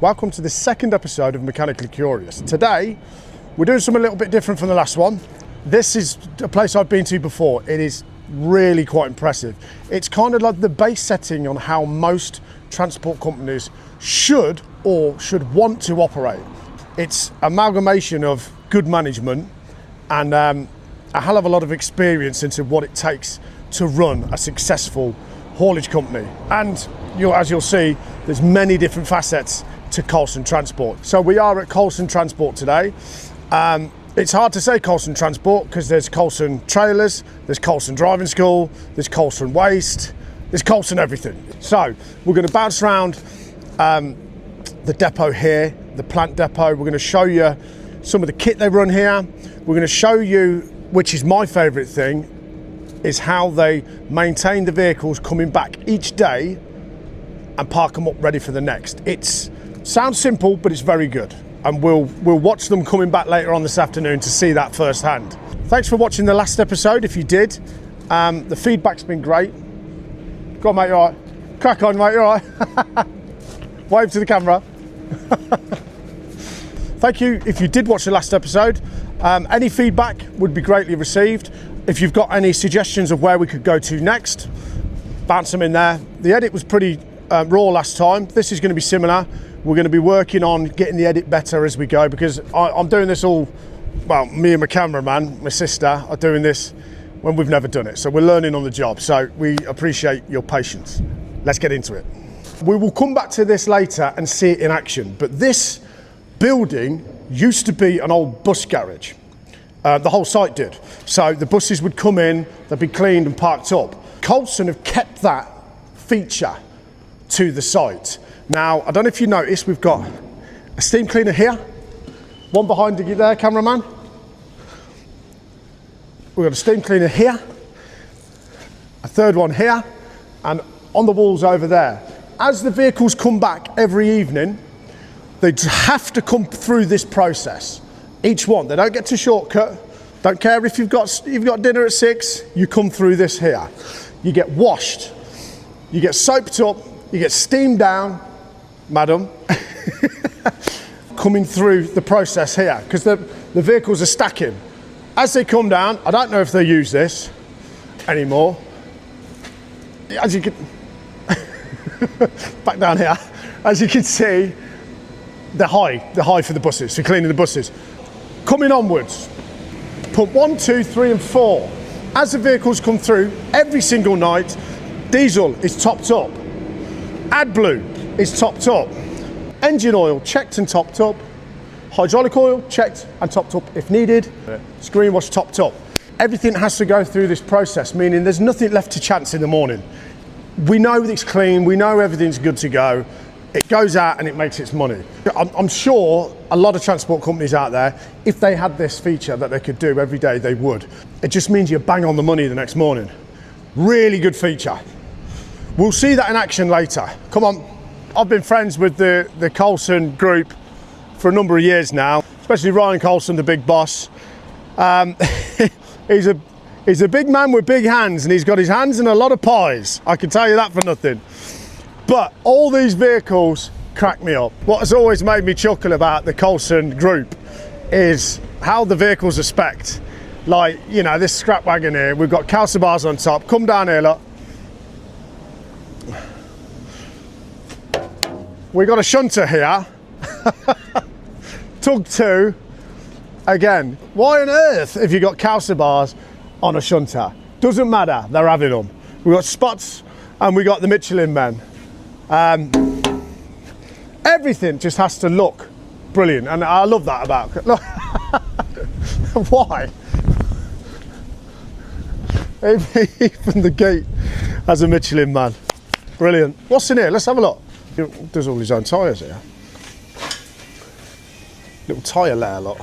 Welcome to the second episode of Mechanically Curious. Today, we're doing something a little bit different from the last one. This is a place I've been to before. It is really quite impressive. It's kind of like the base setting on how most transport companies should want to operate. It's amalgamation of good management and a hell of a lot of experience into what it takes to run a successful haulage company. And as you'll see, there's many different facets to Colson Transport. So we are at Colson Transport today. It's hard to say Colson Transport because there's Coulson trailers, there's Coulson driving school, there's Coulson waste, there's Coulson everything. So we're going to bounce around the depot here, the plant depot. We're going to show you some of the kit they run here. We're going to show you, which is my favourite thing, is how they maintain the vehicles coming back each day and park them up ready for the next. It sounds simple, but it's very good. And we'll watch them coming back later on this afternoon to see that firsthand. Thanks for watching the last episode, if you did. The feedback's been great. Go on, mate, you all right? Crack on, mate, you all right? Wave to the camera. Thank you if you did watch the last episode. Any feedback would be greatly received. If you've got any suggestions of where we could go to next, bounce them in there. The edit was pretty raw last time. This is going to be similar. We're going to be working on getting the edit better as we go, because I'm doing this all, well, me and my cameraman, my sister, are doing this when we've never done it. So we're learning on the job. So we appreciate your patience. Let's get into it. We will come back to this later and see it in action. But this building used to be an old bus garage. The whole site did. So the buses would come in, they'd be cleaned and parked up. Coulson have kept that feature to the site. Now, I don't know if you noticed, we've got a steam cleaner here, one behind you there, cameraman. We've got a steam cleaner here, a third one here, and on the walls over there. As the vehicles come back every evening, they have to come through this process. Each one, they don't get to shortcut. Don't care if you've got dinner at 6, you come through this here. You get washed, you get soaped up, you get steamed down, madam, coming through the process here, because the vehicles are stacking. As they come down, I don't know if they use this anymore. As you can, back down here, as you can see, they're high for the buses, for cleaning the buses. Coming onwards, pump 1, 2, 3 and 4. As the vehicles come through, every single night, diesel is topped up. AdBlue is topped up. Engine oil checked and topped up. Hydraulic oil checked and topped up if needed. Screen wash topped up. Everything has to go through this process, meaning there's nothing left to chance in the morning. We know it's clean, we know everything's good to go. It goes out and it makes its money. I'm sure a lot of transport companies out there, if they had this feature that they could do every day, they would. It just means you bang on the money the next morning. Really good feature. We'll see that in action later. Come on. I've been friends with the Coulson group for a number of years now, especially Ryan Coulson, the big boss. He's a big man with big hands, and he's got his hands in a lot of pies. I can tell you that for nothing. But all these vehicles crack me up. What has always made me chuckle about the Coulson group is how the vehicles are spec'd. Like, you know, this scrap wagon here, we've got Coulson bars on top. Come down here, look. We got a shunter here. Tug 2. Again, why on earth have you got Coulson bars on a shunter? Doesn't matter, they're having them. We've got spots and we got the Michelin men. Everything just has to look brilliant, and I love that about it. Look. Why? Even the gate has a Michelin man. Brilliant. What's in here? Let's have a look. He does all his own tyres here. Little tyre layer lot.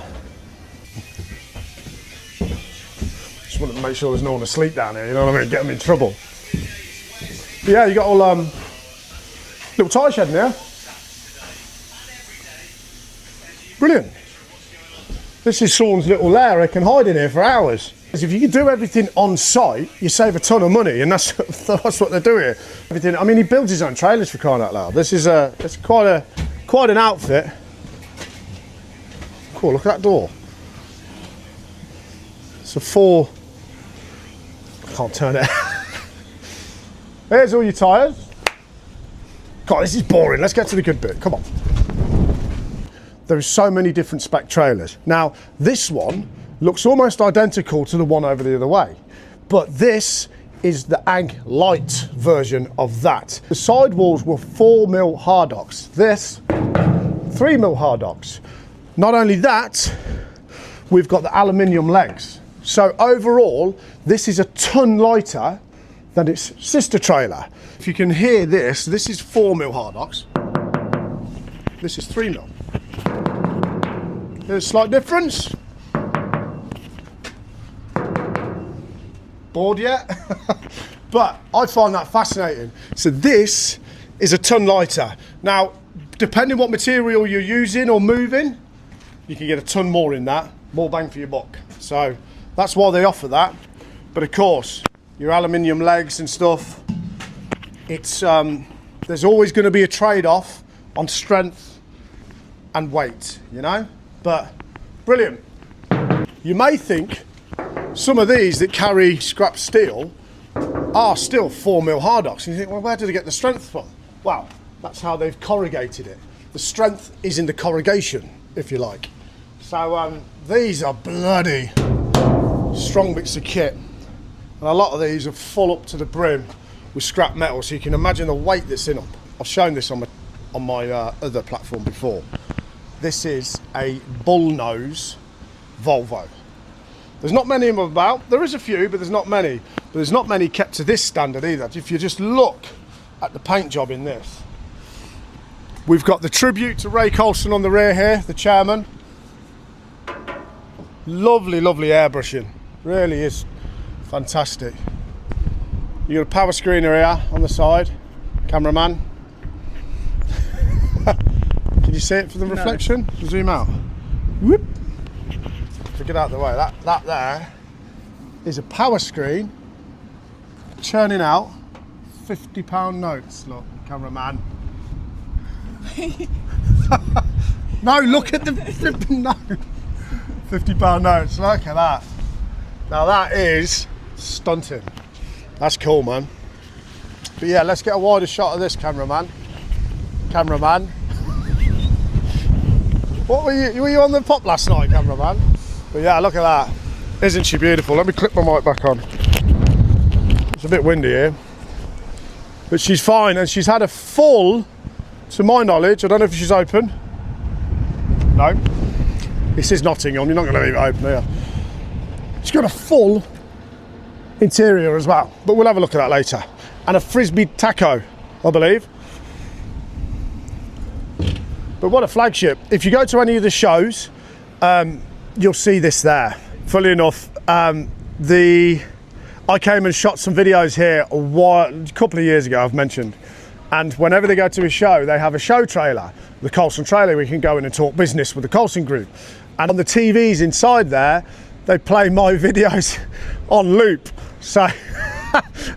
Just want to make sure there's no one asleep down here, you know what I mean? Get them in trouble. But yeah, you got all little tyre shed in there. Brilliant. This is Sean's little lair. He can hide in here for hours. If you can do everything on site, you save a ton of money, and that's what they do here. Everything. I mean, he builds his own trailers, for crying out loud. This is it's quite quite an outfit. Cool, look at that door. It's a 4, I can't turn it. Here's all your tyres. God, this is boring. Let's get to the good bit. Come on. There are so many different spec trailers. Now, this one looks almost identical to the one over the other way, but this is the Ag Light version of that. The sidewalls were 4mm hardox. This, 3mm hardox. Not only that, we've got the aluminium legs. So overall, this is a ton lighter than its sister trailer. If you can hear this, this is 4mm hardox. This is 3mm. There's a slight difference. Bored yet? But I find that fascinating. So this is a ton lighter. Now, depending what material you're using or moving, you can get a ton more in that, more bang for your buck. So that's why they offer that. But of course, your aluminium legs and stuff, it's there's always going to be a trade-off on strength and weight, you know? But brilliant. You may think some of these that carry scrap steel are still 4mm hardox. And you think, well, where did they get the strength from? Well, that's how they've corrugated it. The strength is in the corrugation, if you like. So these are bloody strong bits of kit. And a lot of these are full up to the brim with scrap metal, so you can imagine the weight that's in them. I've shown this on my other platform before. This is a bullnose Volvo. There's not many of them about. There is a few, but there's not many. But there's not many kept to this standard either. If you just look at the paint job in this. We've got the tribute to Ray Coulson on the rear here, the chairman. Lovely, lovely airbrushing. Really is fantastic. You got a power screener here on the side. Cameraman. Can you see it from the reflection? No. Zoom out. Whoop. To get out of the way, that there is a power screen churning out £50 notes. Look, cameraman. No, look at the flipping note. £50 notes. Look at that. Now that is stunting. That's cool, man. But yeah, let's get a wider shot of this, cameraman. Cameraman. What were you on the pop last night, cameraman? But yeah, look at that. Isn't she beautiful? Let me clip my mic back on. It's a bit windy here. But she's fine, and she's had a full, to my knowledge, I don't know if she's open. No. This is Nottingham, you're not going to leave it open here. She's got a full interior as well, but we'll have a look at that later. And a frisbee taco, I believe. But what a flagship. If you go to any of the shows, you'll see this there. Funnily enough, I came and shot some videos here a couple of years ago, I've mentioned. And whenever they go to a show, they have a show trailer, the Coulson trailer, we can go in and talk business with the Coulson group. And on the TVs inside there, they play my videos on loop. So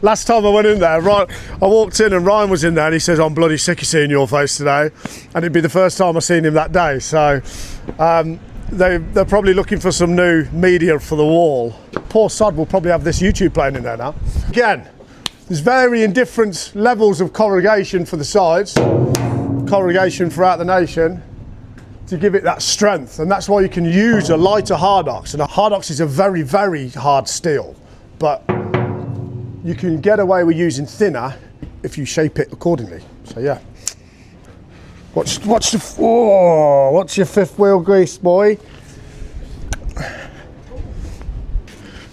last time I went in there, I walked in and Ryan was in there and he says, I'm bloody sick of seeing your face today. And it'd be the first time I've seen him that day. So they're probably looking for some new media for the wall. Poor sod will probably have this YouTube playing in there now. Again, there's varying different levels of corrugation for the sides, corrugation throughout the nation to give it that strength. And that's why you can use a lighter hardox. And a hardox is a very, very hard steel, but you can get away with using thinner if you shape it accordingly. So yeah. Watch your fifth wheel grease, boy.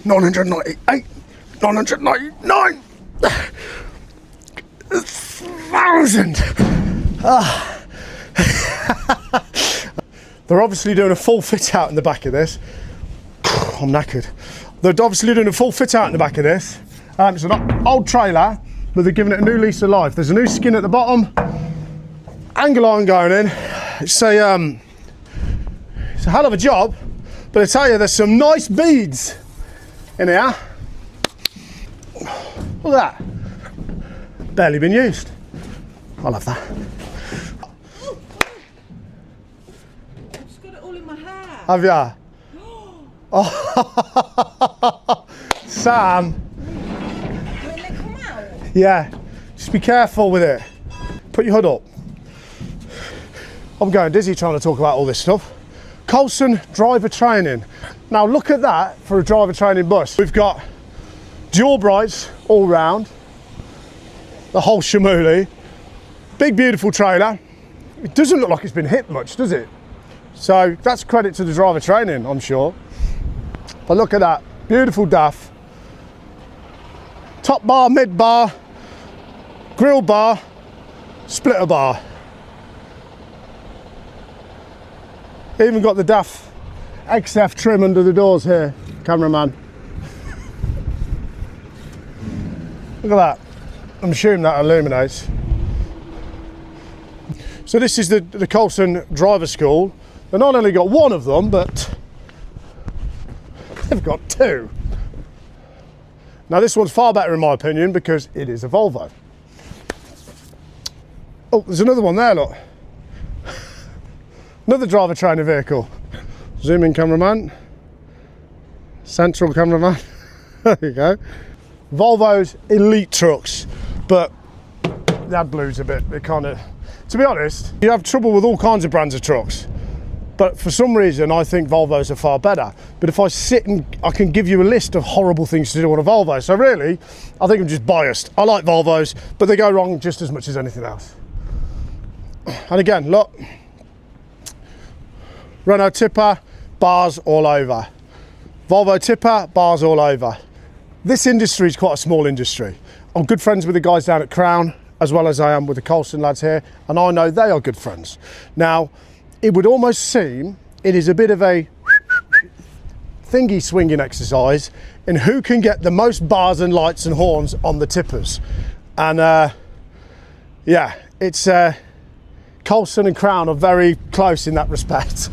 998, 999, 1,000. They're obviously doing a full fit out in the back of this. I'm knackered. They're obviously doing a full fit out in the back of this. It's an old trailer, but they're giving it a new lease of life. There's a new skin at the bottom. Angle iron going in. It's a hell of a job, but I tell you, there's some nice beads in here. Look at that. Barely been used. I love that. got it all in my hair. Have ya? Oh. Sam. Will it come out? Yeah, just be careful with it. Put your hood up. I'm going dizzy trying to talk about all this stuff. Coulson driver training. Now look at that for a driver training bus. We've got dual brights all round, the whole shamooli. Big beautiful trailer. It doesn't look like it's been hit much, does it? So that's credit to the driver training, I'm sure. But look at that, beautiful DAF. Top bar, mid bar, grill bar, splitter bar. Even got the DAF XF trim under the doors here, cameraman. Look at that. I'm assuming that illuminates. So this is the Coulson driver school. They've not only got one of them, but they've got two. Now this one's far better in my opinion because it is a Volvo. Oh, there's another one there, look. Another driver training vehicle. Zoom in, cameraman. Central cameraman. There you go. Volvo's elite trucks, but the AdBlue's a bit, they kind of, to be honest, you have trouble with all kinds of brands of trucks. But for some reason, I think Volvos are far better. But if I sit and I can give you a list of horrible things to do on a Volvo. So really, I think I'm just biased. I like Volvos, but they go wrong just as much as anything else. And again, look. Renault tipper, bars all over. Volvo tipper, bars all over. This industry is quite a small industry. I'm good friends with the guys down at Crown, as well as I am with the Coulson lads here, and I know they are good friends. Now, it would almost seem it is a bit of a thingy swinging exercise in who can get the most bars and lights and horns on the tippers. And yeah, it's Coulson and Crown are very close in that respect.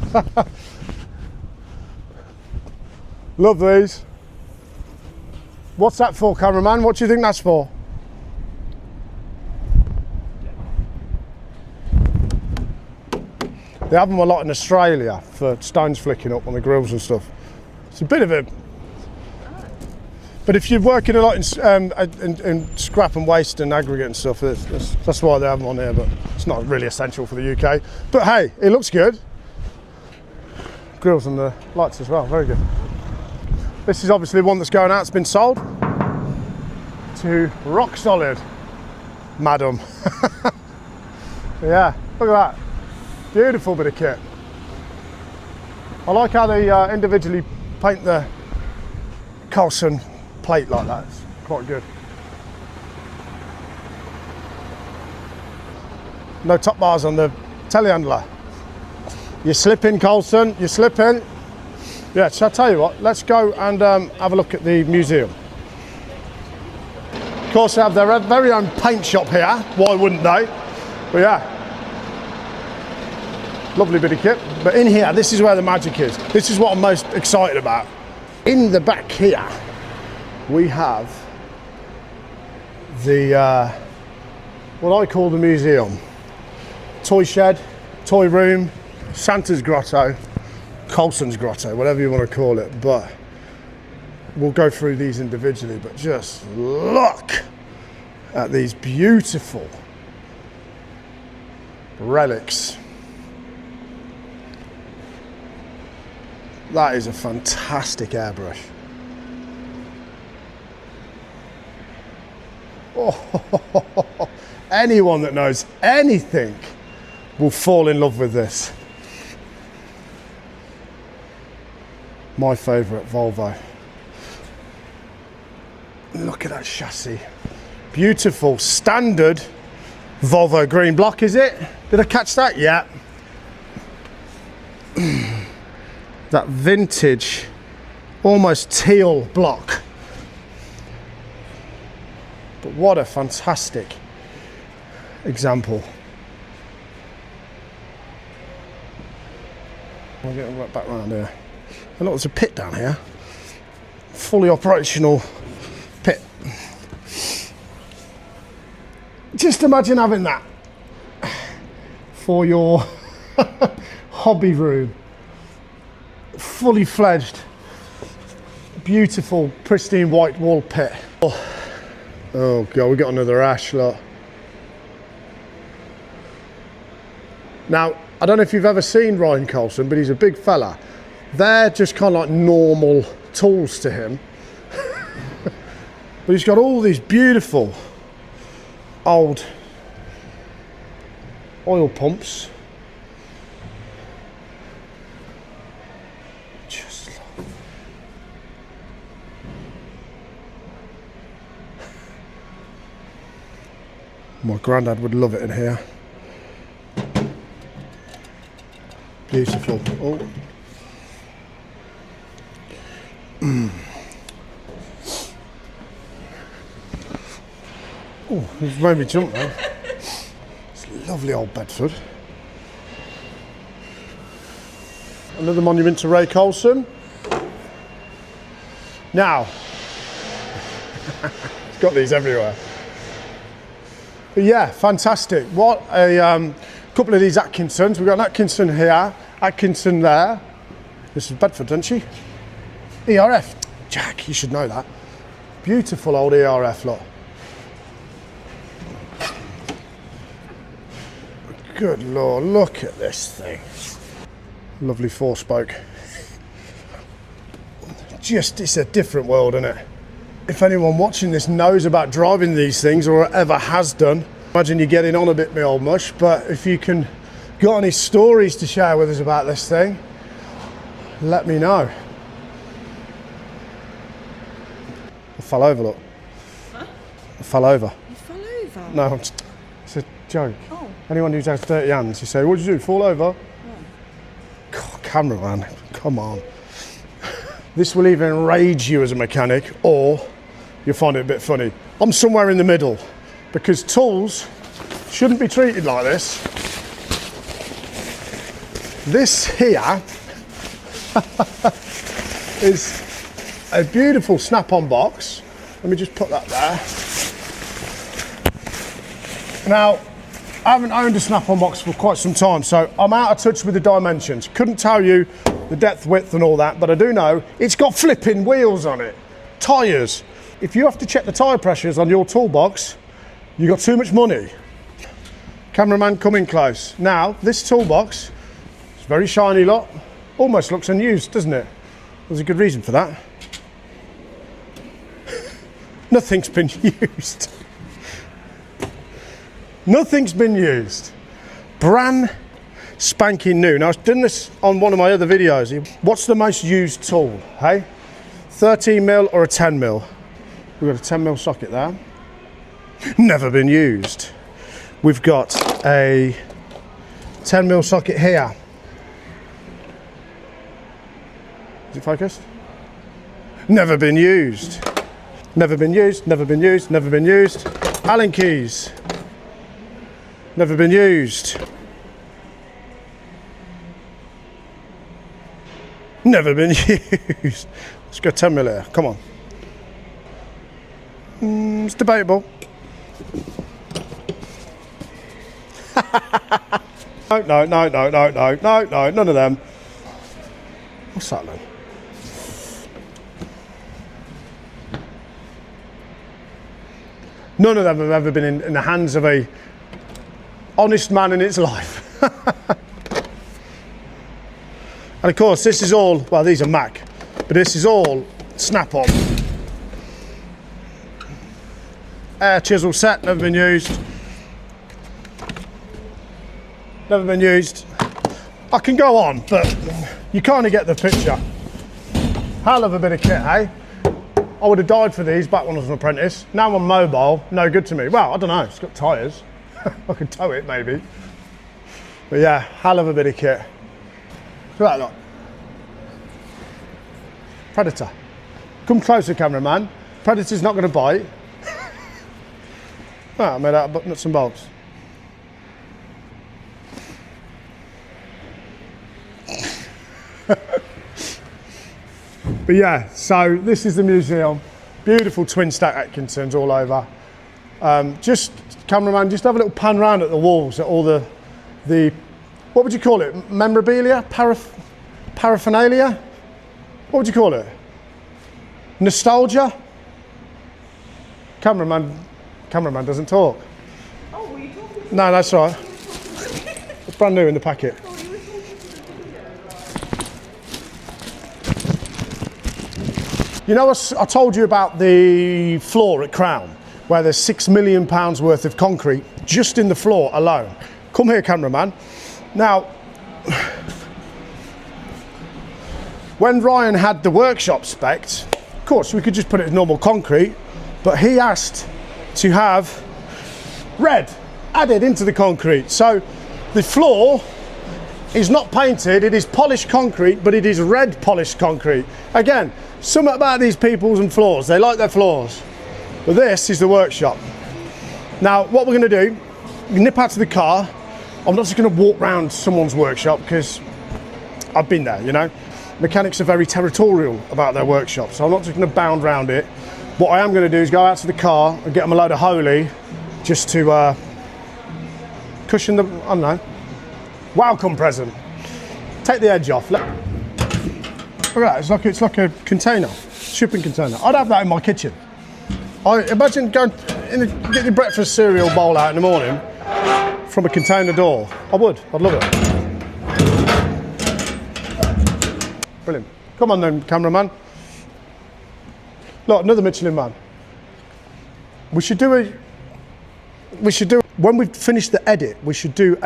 Love these. What's that for, cameraman? What do you think that's for? They have them a lot in Australia for stones flicking up on the grills and stuff. It's a bit of a... But if you're working a lot in scrap and waste and aggregate and stuff, that's why they have them on here, but it's not really essential for the UK. But hey, it looks good. Grills and the lights as well, very good. This is obviously one that's going out, it's been sold to Rock Solid, madam. Yeah, look at that. Beautiful bit of kit. I like how they individually paint the Coulson plate like that. It's quite good. No top bars on the telehandler. You're slipping, Coulson, you're slipping. Yeah, so I'll tell you what, let's go and have a look at the museum. Of course, they have their very own paint shop here. Why wouldn't they? But yeah, lovely bit of kit. But in here, this is where the magic is. This is what I'm most excited about. In the back here, we have the, what I call the museum. Toy shed, toy room, Santa's grotto, Coulson's grotto, whatever you want to call it. But we'll go through these individually, but just look at these beautiful relics. That is a fantastic airbrush. Oh, anyone that knows anything will fall in love with this. My favourite Volvo. Look at that chassis. Beautiful, standard Volvo green block, is it? Did I catch that? Yeah. That vintage, almost teal block. But what a fantastic example. I'll get right back around here. And look, there's a pit down here. Fully operational pit. Just imagine having that for your hobby room. fully fledged, beautiful, pristine white wall pit. Oh God, we got another ash lot. Now, I don't know if you've ever seen Ryan Coulson, but he's a big fella. They're just kind of like normal tools to him. But he's got all these beautiful old oil pumps. Just my granddad would love it in here. Beautiful. Oh. Oh, it's made me jump now. It's lovely old Bedford. Another monument to Ray Coulson. Now, it's got these everywhere. But yeah, fantastic. What a couple of these Atkinsons. We've got an Atkinson here, Atkinson there. This is Bedford, isn't she? ERF. Jack, you should know that. Beautiful old ERF lot. Good Lord, look at this thing. Lovely four-spoke. Just, it's a different world, isn't it? If anyone watching this knows about driving these things or ever has done, imagine you're getting on a bit, my old mush, but if you can got any stories to share with us about this thing, let me know. I fell over, look. Huh? I fell over. You fell over? No, it's a joke. Oh. Anyone who has dirty hands, you say, what did you do, fall over? Oh. God, cameraman, come on. This will either enrage you as a mechanic or you'll find it a bit funny. I'm somewhere in the middle because tools shouldn't be treated like this. This here is a beautiful snap-on box. Let me just put that there. Now, I haven't owned a snap-on box for quite some time, so I'm out of touch with the dimensions. Couldn't tell you the depth, width and all that, but I do know it's got flipping wheels on it. Tyres. If you have to check the tyre pressures on your toolbox, you've got too much money. Cameraman, come in close. Now, this toolbox, it's very shiny lot, almost looks unused, doesn't it? There's a good reason for that. Nothing's been used. Nothing's been used. Brand spanking new. Now, I've done this on one of my other videos. What's the most used tool, hey? 13mm or a 10mm? We've got a 10mm socket there. Never been used. We've got a 10mm socket here. Is it focused? Never been used. Never been used, never been used, never been used. Allen keys. Never been used. Never been used. Let's go 10mm here, come on. It's debatable. No, none of them. What's that then? None of them have ever been in the hands of a honest man in its life. And of course, this is all, well, these are Mac, but this is all snap-on. Air chisel set, never been used. Never been used. I can go on, but you kind of get the picture. Hell of a bit of kit, eh? I would have died for these back when I was an apprentice. Now I'm mobile, no good to me. Well, I don't know, it's got tyres. I could tow it maybe. But yeah, hell of a bit of kit. Look at that lot. Predator. Come closer, cameraman. Predator's not going to bite. I made out of nuts and bolts. But yeah, so this is the museum. Beautiful twin stack Atkinsons all over. Just, cameraman, just have a little pan round at the walls at all the what would you call it? Memorabilia? Paraphernalia? what would you call it? Nostalgia? Cameraman doesn't talk. Oh, were you talking? No, that's all right. It's brand new in the packet. You know, I told you about the floor at Crown, where there's £6 million worth of concrete just in the floor alone. Come here, cameraman. Now, when Ryan had the workshop spec'd, of course, we could just put it as normal concrete, but he asked to have red added into the concrete. So the floor is not painted, it is polished concrete, but it is red polished concrete. Again, something about these peoples and floors, they like their floors. But this is the workshop. Now, what we're gonna do, we nip out to the car. I'm not just gonna walk around someone's workshop because I've been there, you know. Mechanics are very territorial about their workshop, so I'm not just gonna bound around it. What I am gonna do is go out to the car and get them a load of Holy just to cushion the, I don't know, welcome present. Take the edge off. Look at that, it's like a container, shipping container. I'd have that in my kitchen. I imagine going in, get your breakfast cereal bowl out in the morning from a container door. I'd love it. Brilliant. Come on then, cameraman. Look, another Michelin man. We should do, when we've finished the edit, we should do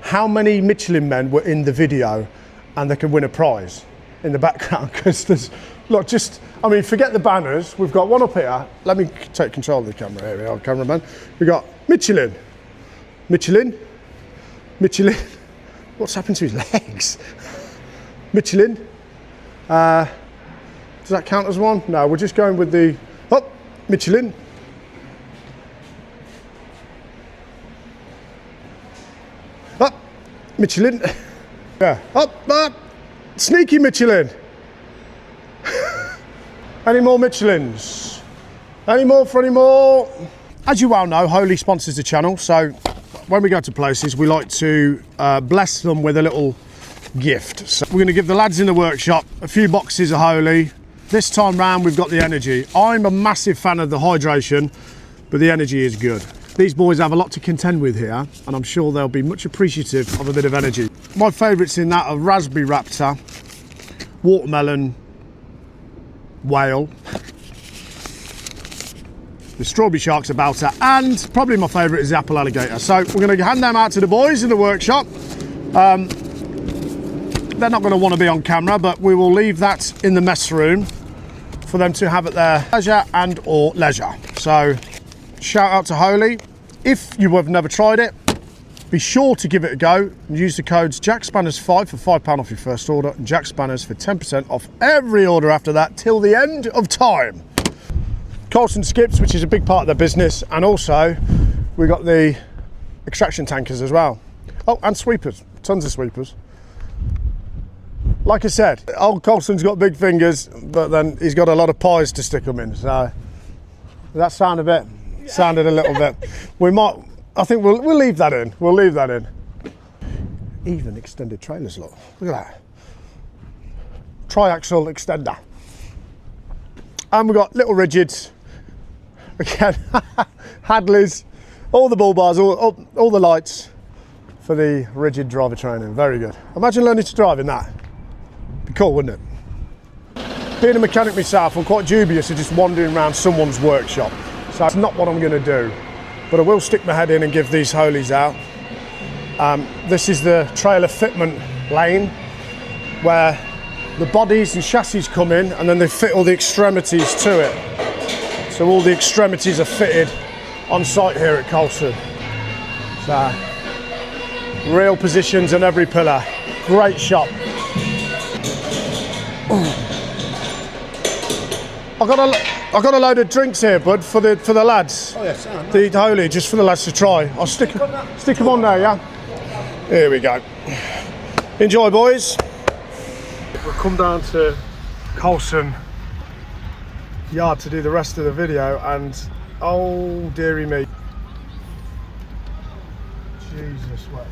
how many Michelin men were in the video and they can win a prize in the background, because there's, look, just, I mean, forget the banners. We've got one up here. Let me take control of the camera. Here we are, cameraman. We've got Michelin. What's happened to his legs? Michelin. Does that count as one? No, we're just going with the, Michelin. Michelin. Yeah, sneaky Michelin. Any more Michelins? Any more for any more? As you well know, Holy sponsors the channel, so when we go to places, we like to bless them with a little gift. So we're going to give the lads in the workshop a few boxes of Holy. This time round, we've got the energy. I'm a massive fan of the hydration, but the energy is good. These boys have a lot to contend with here, and I'm sure they'll be much appreciative of a bit of energy. My favourites in that are raspberry raptor, watermelon, whale, the strawberry shark's a belter, and probably my favourite is the apple alligator. So we're going to hand them out to the boys in the workshop. They're not going to want to be on camera, but we will leave that in the mess room for them to have at their leisure and or leisure. So shout out to Holy. If you have never tried it, be sure to give it a go and use the codes Jackspanners5 for £5 off your first order and Jackspanners for 10% off every order after that till the end of time. Colson skips, which is a big part of their business, and also we got the extraction tankers as well. Oh, and sweepers, tons of sweepers. Like I said, old Coulson's got big fingers, but then he's got a lot of pies to stick them in. So does that sound a bit? Sounded a little bit. We might. I think we'll leave that in. We'll leave that in. Even extended trailers, look at that. Triaxle extender. And we've got little rigids. Again, Hadleys, all the bull bars, all the lights for the rigid driver training. Very good. Imagine learning to drive in that. Be cool, wouldn't it? Being a mechanic myself, I'm quite dubious of just wandering around someone's workshop. So that's not what I'm going to do. But I will stick my head in and give these Holies out. This is the trailer fitment lane where the bodies and chassis come in and then they fit all the extremities to it. So all the extremities are fitted on site here at Coulson. So real positions on every pillar. Great shop. I got a load of drinks here, bud, for the lads. Oh yes, nice. The Holy, just for the lads to try. I'll stick them on there, yeah? Here we go. Enjoy, boys. We'll come down to Coulson yard to do the rest of the video, and oh dearie me. Jesus wept.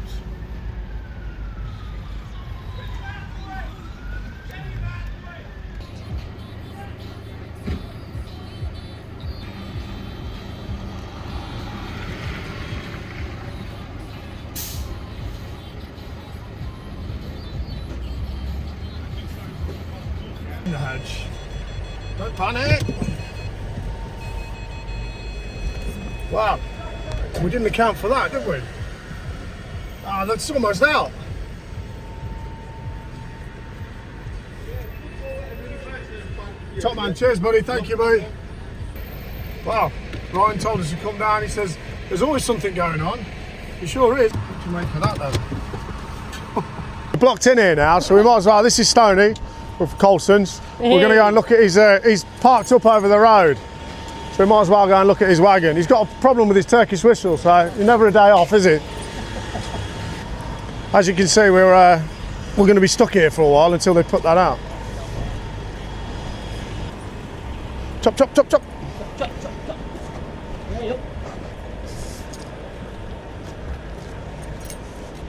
In the hedge. Don't panic. Wow, we didn't account for that, did we? Ah, that's almost out. Top man, cheers buddy, thank you buddy. Wow, Ryan told us to come down, he says, there's always something going on. It sure is. What do you make of that then? We're blocked in here now, so we might as well, this is Stoney with Coulson's. We're going to go and look at his, he's parked up over the road. So we might as well go and look at his wagon. He's got a problem with his Turkish whistle, so you're never a day off, is it? As you can see, we're going to be stuck here for a while until they put that out. Chop, chop, chop, chop. Chop, chop, chop. Yep.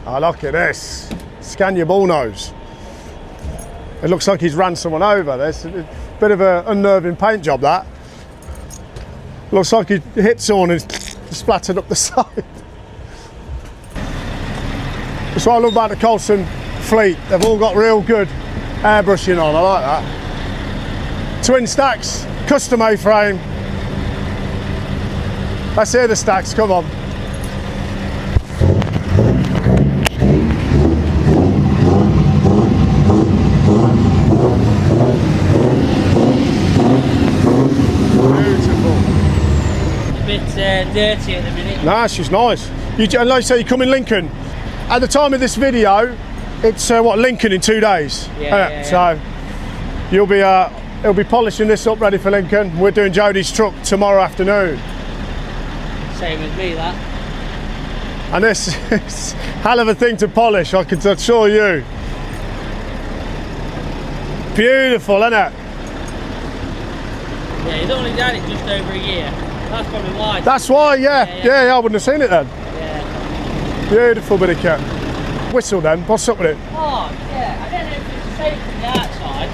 Oh, look at this. Scan your bull nose. It looks like he's ran someone over. There's a bit of an unnerving paint job, that. Looks like he hit someone and splattered up the side. That's what I love about the Colson fleet. They've all got real good airbrushing on. I like that. Twin stacks, custom A-frame. Let's hear the stacks, come on. Dirty at the minute. Nah, she's nice. And like I say, you come in Lincoln. At the time of this video, it's what, Lincoln in 2 days. Yeah. So you'll be, he'll be polishing this up ready for Lincoln. We're doing Jodie's truck tomorrow afternoon. Same as me, that. And this is hell of a thing to polish, I can assure you. Beautiful, isn't it? Yeah, he's only done it just over a year. That's probably why. That's why, yeah, I wouldn't have seen it then. Yeah. Beautiful bit of kit. Whistle then, what's up with it? Oh, yeah, I don't know if it's the same from the outside,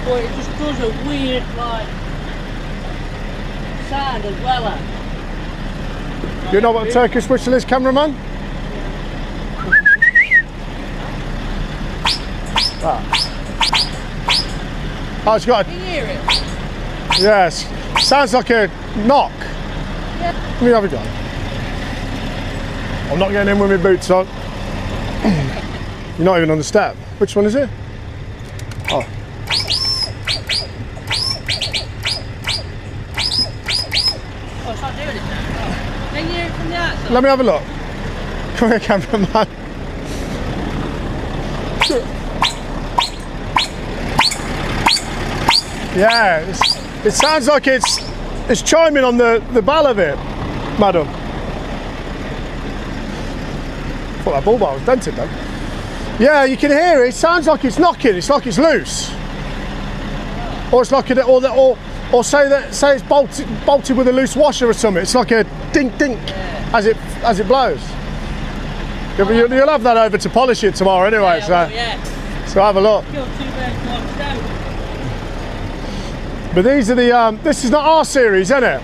but it just does a weird, like, sound as well. You know what a Turkish whistle is, cameraman? Oh, it's got a... Can you hear it? Yes. Sounds like a knock. Yeah. Let me have a go. I'm not getting in with my boots on. You're not even on the step. Which one is it? Oh. Oh, it's not doing it now. Oh. Can you hear it from the outside? Let me have a look. Come here, cameraman. Yeah, it sounds like it's chiming on the bell of it, madam. I thought that bull bar was dented though. Yeah, you can hear it. It sounds like it's knocking. It's like it's loose, or it's like or say it's bolted with a loose washer or something. It's like a dink dink as it blows. You'll have that over to polish it tomorrow anyway. So have a look. Kill 2 birds, 1 stone. But these are the, this is the R series, isn't it?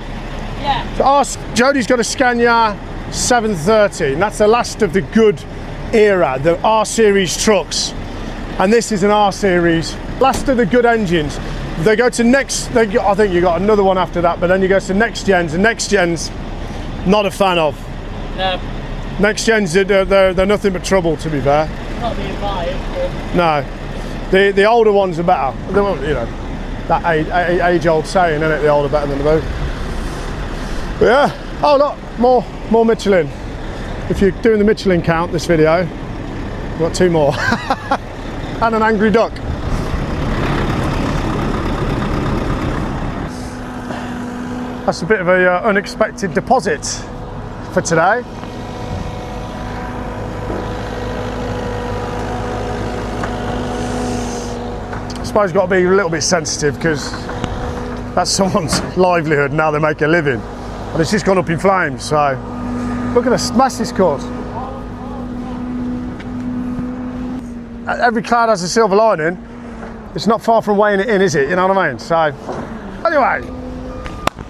Yeah. So Jodie's got a Scania 730, and that's the last of the good era, the R series trucks. And this is an R series, last of the good engines. They go to next, I think you got another one after that, but then you go to next gens, and next gens, not a fan of. No. Next gens, they're nothing but trouble, to be fair. Not being biased, but... No, the older ones are better. You know. That age-old saying, isn't it? The older better than the new. But yeah, oh look, more Michelin. If you're doing the Michelin count this video, we've got 2 more. And an angry duck. That's a bit of a unexpected deposit for today. I suppose got to be a little bit sensitive because that's someone's livelihood. Now they make a living, and it's just gone up in flames. So look at the smash this cause. Every cloud has a silver lining. It's not far from weighing it in, is it? You know what I mean? So anyway,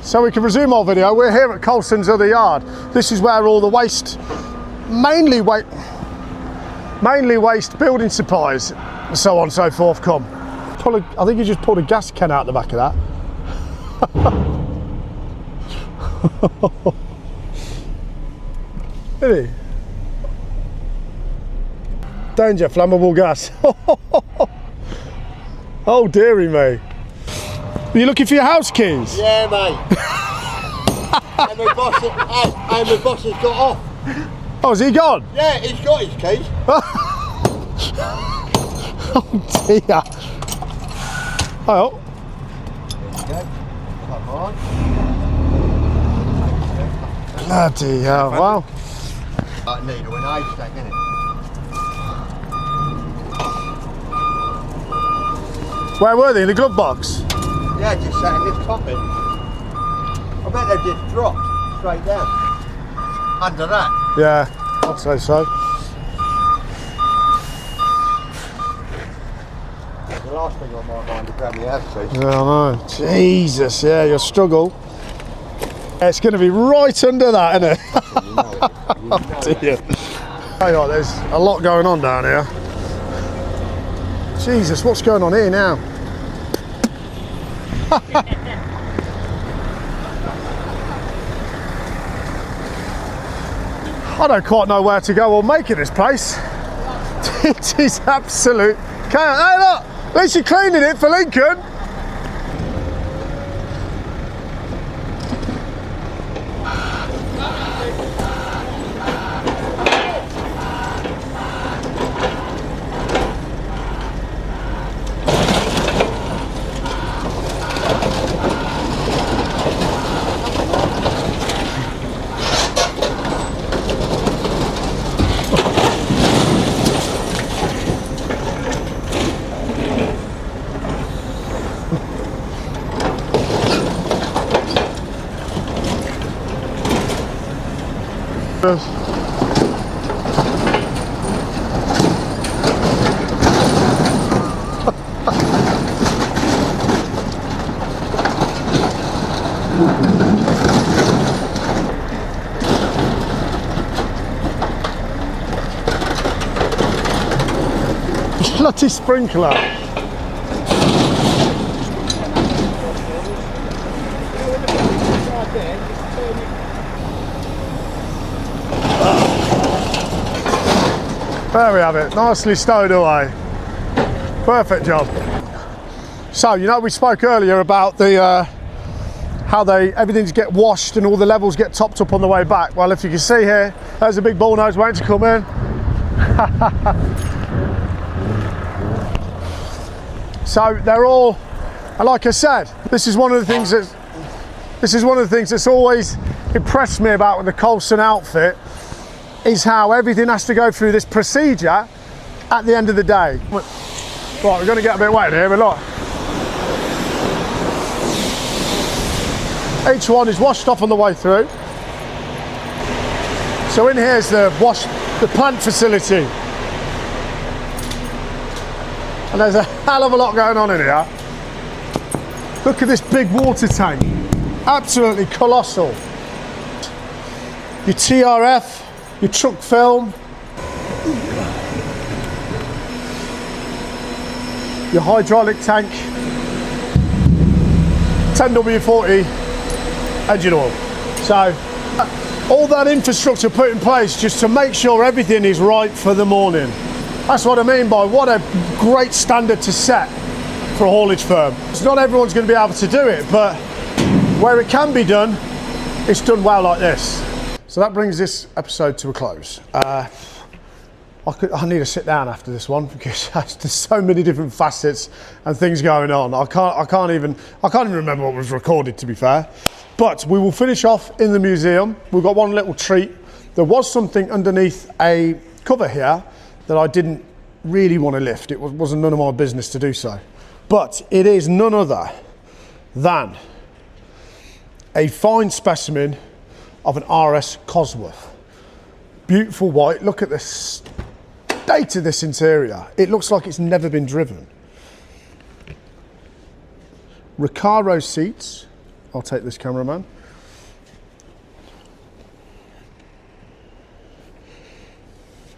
so we can resume our video. We're here at Coulson's other yard. This is where all the waste, mainly waste building supplies, and so on and so forth come. I think he just pulled a gas can out the back of that. Did he? Danger, flammable gas. Oh dearie me. Are you looking for your house keys? Yeah, mate. and my boss has got off. Oh, is he gone? Yeah, he's got his keys. Oh dear. Oh. There you go. Come on. Bloody hell, wow. Like needle in a haystack, isn't it? Where were they? In the glove box? Yeah, just sat in this coffin. I bet they've just dropped straight down. Under that. Yeah, I'd say so. The last thing on my mind to grab my house keys. Yeah, I know. Jesus, yeah, your struggle. It's going to be right under that, isn't it? You know it. You know Oh dear. Tell you what, there's a lot going on down here. Jesus, what's going on here now? I don't quite know where to go or make of this place. It is absolute chaos. Hey look, at least you're cleaning it for Lincoln. Bloody sprinkler. There we have it, nicely stowed away. Perfect job. So, you know, we spoke earlier about the how everything's get washed and all the levels get topped up on the way back. Well, if you can see here, there's a big bull nose waiting to come in. So they're all, and like I said, this is one of the things that's always impressed me about the Coulson outfit, is how everything has to go through this procedure at the end of the day. Right, we're going to get a bit wet here, but look. Each one is washed off on the way through. So in here is the plant facility. And there's a hell of a lot going on in here. Look at this big water tank. Absolutely colossal. Your TRF, your truck film, your hydraulic tank, 10W40 engine oil. So all that infrastructure put in place just to make sure everything is right for the morning. That's what I mean by what a great standard to set for a haulage firm. It's not everyone's going to be able to do it, but where it can be done, it's done well like this. So that brings this episode to a close. I need to sit down after this one because there's so many different facets and things going on. I can't even remember what was recorded, to be fair. But we will finish off in the museum. We've got one little treat. There was something underneath a cover here that I didn't really want to lift. It wasn't none of my business to do so. But it is none other than a fine specimen of an RS Cosworth. Beautiful white. Look at the state of this interior. It looks like it's never been driven. Recaro seats. I'll take this, cameraman.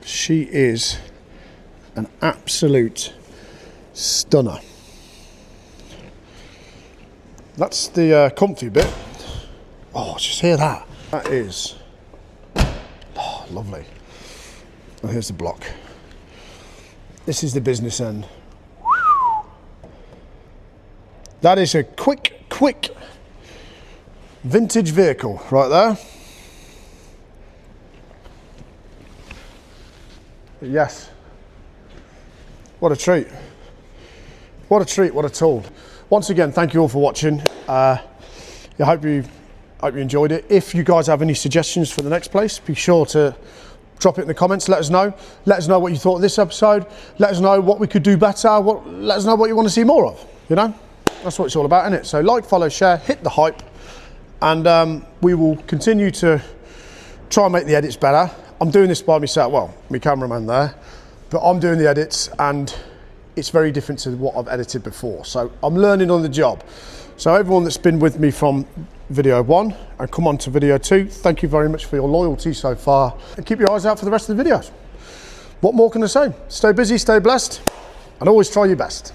She is an absolute stunner. That's the comfy bit. Oh, just hear that. That is lovely. And here's the block. This is the business end. That is a quick vintage vehicle right there. But yes, what a treat. What a treat, what a tool. Once again, thank you all for watching. I hope you enjoyed it. If you guys have any suggestions for the next place, be sure to drop it in the comments. Let us know. Let us know what you thought of this episode. Let us know what we could do better. Let us know what you want to see more of. You know, that's what it's all about, isn't it? So like, follow, share, hit the hype, and we will continue to try and make the edits better. I'm doing this by myself. Well, my cameraman there, but I'm doing the edits, and it's very different to what I've edited before. So I'm learning on the job. So everyone that's been with me from video 1 and come on to video 2, thank you very much for your loyalty so far, and keep your eyes out for the rest of the videos. What more can I say? Stay busy, stay blessed, and always try your best.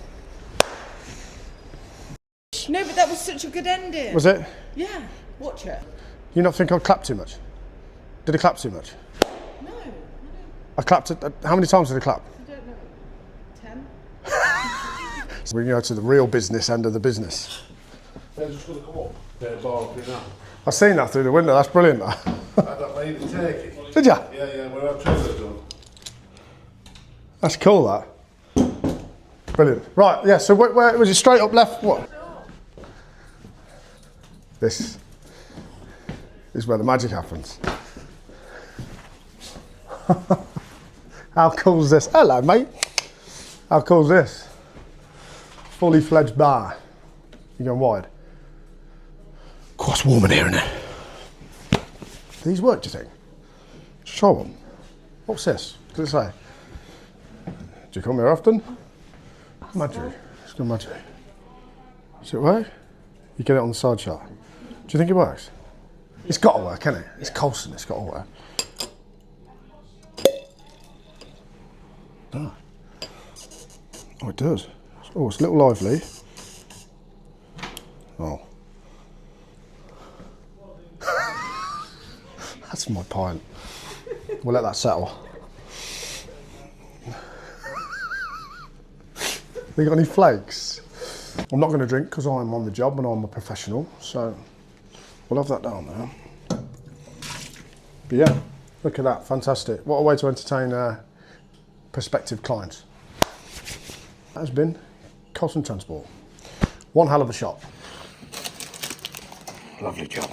No, but that was such a good ending. Was it? Yeah, watch it. You not think I clapped too much? Did I clap too much? No, I don't. I clapped it. How many times did I clap? I don't know. 10? So we can go to the real business end of the business. They're just going to come up. They're barking now. I've seen that through the window. That's brilliant. That. I had that lady turkey. Did ya? Yeah, when I tried it done. That's cool. That. Brilliant. Right. Yeah. So where was it? Straight up left. What? This is where the magic happens. How cool is this? Hello, mate. How cool is this? Fully fledged bar. You going wide? Quite warm in here, isn't it? Do these work, do you think? Just try one. What's this? What does it say? Do you come here often? Magic. It's good magic. Does it work? You get it on the side shot. Do you think it works? It's got to work, hasn't it? It's Coulson, it's got to work. Ah. Oh, it does. Oh, it's a little lively. Oh. That's my pint. We'll let that settle. We got any flakes? I'm not going to drink because I'm on the job and I'm a professional, so we'll have that down there. But yeah, look at that, fantastic. What a way to entertain prospective clients. That has been Colson Transport. One hell of a shop. Lovely job.